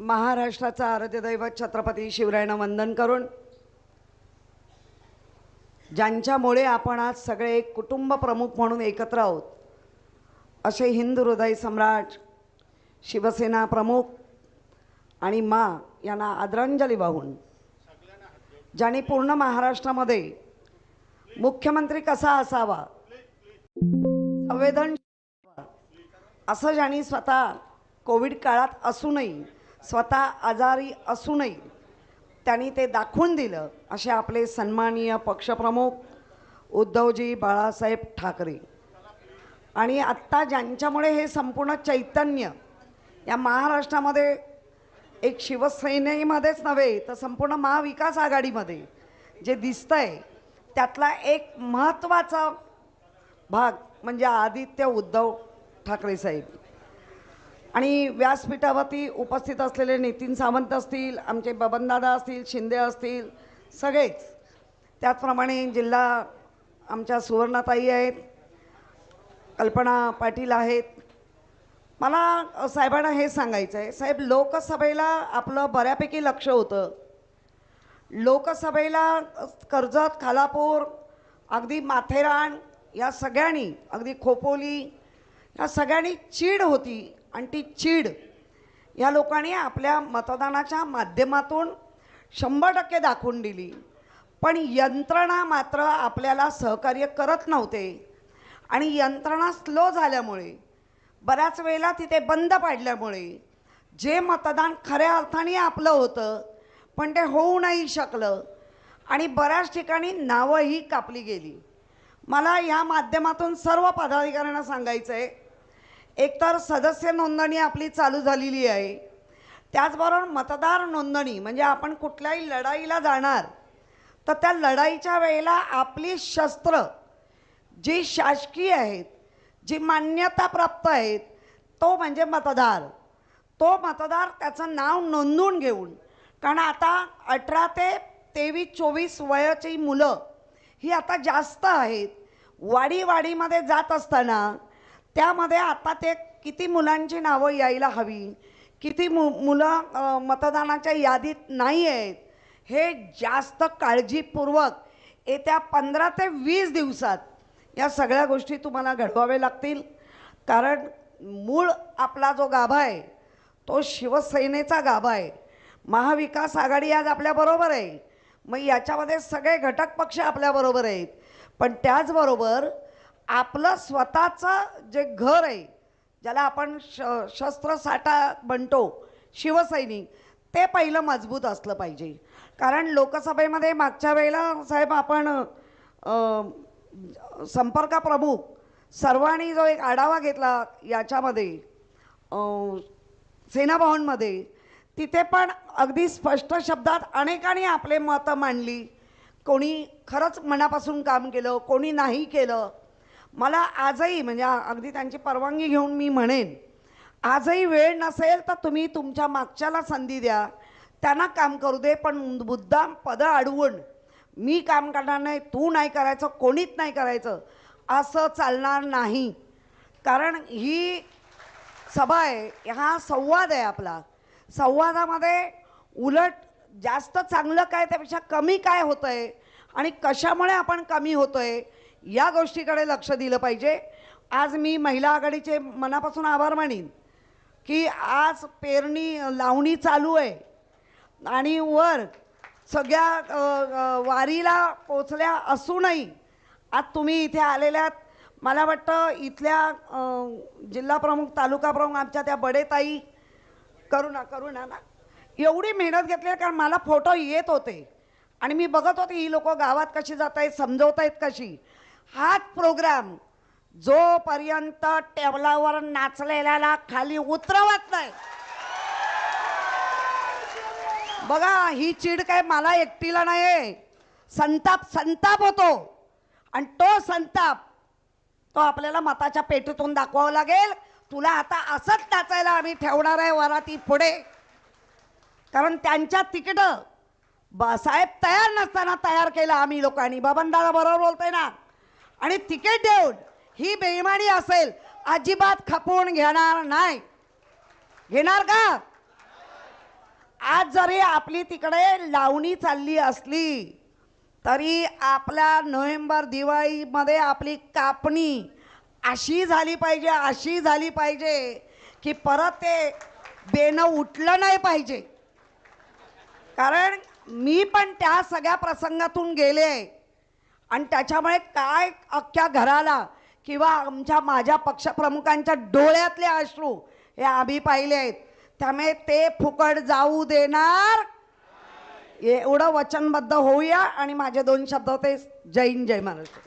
महाराष्ट्राचा आराध्यदैवत छत्रपती शिवरायांना वंदन करून, ज्यांच्यामुळे आपण आज सगळे एक कुटुंब प्रमुख म्हणून एकत्र आहोत, असे हिंदू हृदय सम्राट शिवसेना प्रमुख आणि माँ यांना आदरांजली वाहून, ज्यांनी पूर्ण महाराष्ट्रामध्ये मुख्यमंत्री कसा असावा, संवेदनशील असं ज्यांनी स्वतः कोविड काळात असूनही, स्वतः आजारी असूनही त्यांनी ते दाखवून दिलं, असे आपले सन्माननीय पक्षप्रमुख उद्धवजी बाळासाहेब ठाकरे. आणि आत्ता ज्यांच्यामुळे हे संपूर्ण चैतन्य या महाराष्ट्रामध्ये एक शिवसेनेमध्येच नव्हे तर संपूर्ण महाविकास आघाडीमध्ये जे दिसतंय, त्यातला एक महत्त्वाचा भाग म्हणजे आदित्य उद्धव ठाकरे साहेब. आणि व्यासपीठावरती उपस्थित असलेले नितीन सावंत असतील, आमचे बबनदादा असतील, शिंदे असतील, सगळेच. त्याचप्रमाणे जिल्हा आमच्या सुवर्णाताई आहेत, कल्पना पाटील आहेत. मला साहेबांना हे सांगायचं आहे, साहेब, लोकसभेला आपलं बऱ्यापैकी लक्ष होतं. लोकसभेला कर्जत, खालापूर, अगदी माथेरान या सगळ्यांनी, अगदी खोपोली या सगळ्यांनी चीड होती. आणि ती चीड या लोकांनी आपल्या मतदानाच्या माध्यमातून 100% दाखवून दिली. पण यंत्रणा मात्र आपल्याला सहकार्य करत नव्हते. आणि यंत्रणा स्लो झाल्यामुळे, बऱ्याच वेळेला तिथे बंद पाडल्यामुळे जे मतदान खऱ्या अर्थाने आपलं होतं पण ते होऊ नाही शकलं. आणि बऱ्याच ठिकाणी नावंही कापली गेली. मला या माध्यमातून सर्व पदाधिकाऱ्यांना सांगायचं आहे, एकतर सदस्य नोंदणी आपली चालू झालेली आहे, त्याचबरोबर मतदार नोंदणी, म्हणजे आपण कुठल्याही लढाईला जाणार तर त्या लढाईच्या वेळेला आपली शस्त्र जी शासकीय आहेत, जी मान्यता प्राप्त आहेत, तो म्हणजे मतदार. तो मतदार त्याचं नाव नोंदवून घेऊन, कारण आता 18 ते 23-24 वयाची मुलं ही आता जास्त आहेत. वाडीमध्ये जात असताना त्यामध्ये आता ते किती मुलांची नावं यायला हवी, किती मुलं मतदानाच्या यादीत नाही आहेत, हे जास्त काळजीपूर्वक येत्या 15 ते 20 दिवसात या सगळ्या गोष्टी तुम्हाला घडवाव्या लागतील. कारण मूळ आपला जो गाभा आहे तो शिवसेनेचा गाभा आहे. महाविकास आघाडी आज आपल्याबरोबर आहे, मग याच्यामध्ये सगळे घटक पक्ष आपल्याबरोबर आहेत. पण त्याचबरोबर आपलं स्वतःचं जे घर आहे, ज्याला आपण शस्त्रसाठा म्हणतो, शिवसैनिक, ते पहिलं मजबूत असलं पाहिजे. कारण लोकसभेमध्ये मागच्या वेळेला साहेब आपण संपर्क प्रमुख सर्वांनी जो एक आढावा घेतला याच्यामध्ये सेनाभवनमध्ये, तिथे पण अगदी स्पष्ट शब्दात अनेकांनी आपले मतं मांडली. कोणी खरंच मनापासून काम केलं, कोणी नाही केलं. मला आजही, म्हणजे अगदी त्यांची परवानगी घेऊन मी म्हणेन, आजही वेळ नसेल तर तुम्ही तुमच्या मागच्याला संधी द्या, त्यांना काम करू दे. पण मुद्दाम पदं अडवून मी काम करणार नाही, तू नाही करायचं, कोणीच नाही करायचं, असं चालणार नाही. कारण ही सभा आहे, हा संवाद आहे आपला. संवादामध्ये उलट जास्त चांगलं काय, त्यापेक्षा कमी काय होतं आहे आणि कशामुळे आपण कमी होतो आहे, या गोष्टीकडे लक्ष दिलं पाहिजे. आज मी महिला आघाडीचे मनापासून आभार मानीन की आज पेरणी लावणी चालू आहे आणि वर सगळ्या वारीला पोचल्या असूनही आज तुम्ही इथे आलेल्यात. मला वाटतं इथल्या जिल्हा प्रमुख, तालुका प्रमुख आमच्या त्या बडेताई करुणा ना एवढी मेहनत घेतली. कारण मला फोटो येत होते आणि मी बघत होते ही लोक गावात कशी जात आहेत, समजवत आहेत कशी. हाच प्रोग्राम जोपर्यंत टेबलावर नाचलेल्याला खाली उतरवत नाही, बघा ही चीड काय मला एकटीला नाही, संताप होतो. आणि तो संताप तो आपल्याला मताच्या पेटीतून दाखवावं लागेल. तुला आता असंच नाचायला आम्ही ठेवणार आहे वराती पुढे. कारण त्यांच्या तिकीट साहेब तयार नसताना तयार केलं आम्ही लोकांनी. बबनदादा बरोबर बोलतोय ना. आणि तिकीट देऊन ही बेईमानी असेल, अजिबात खपवून घेणार नाही. घेणार का? आज जरी आपली तिकडे लावणी चालली असली तरी आपल्या नोव्हेंबर दिवाळीमध्ये आपली कापणी अशी झाली पाहिजे, अशी झाली पाहिजे की परत ते बेनं उठलं नाही पाहिजे. कारण मी पण त्या सगळ्या प्रसंगातून गेले आणि त्याच्यामुळे काय अख्ख्या घराला किंवा माझ्या पक्षप्रमुखांच्या डोळ्यातले अश्रू हे आम्ही पाहिले आहेत. त्यामुळे ते फुकट जाऊ देणार एवढं वचनबद्ध होऊया. आणि माझे 2 शब्द होते. जय हिंद, जय महाराष्ट्र.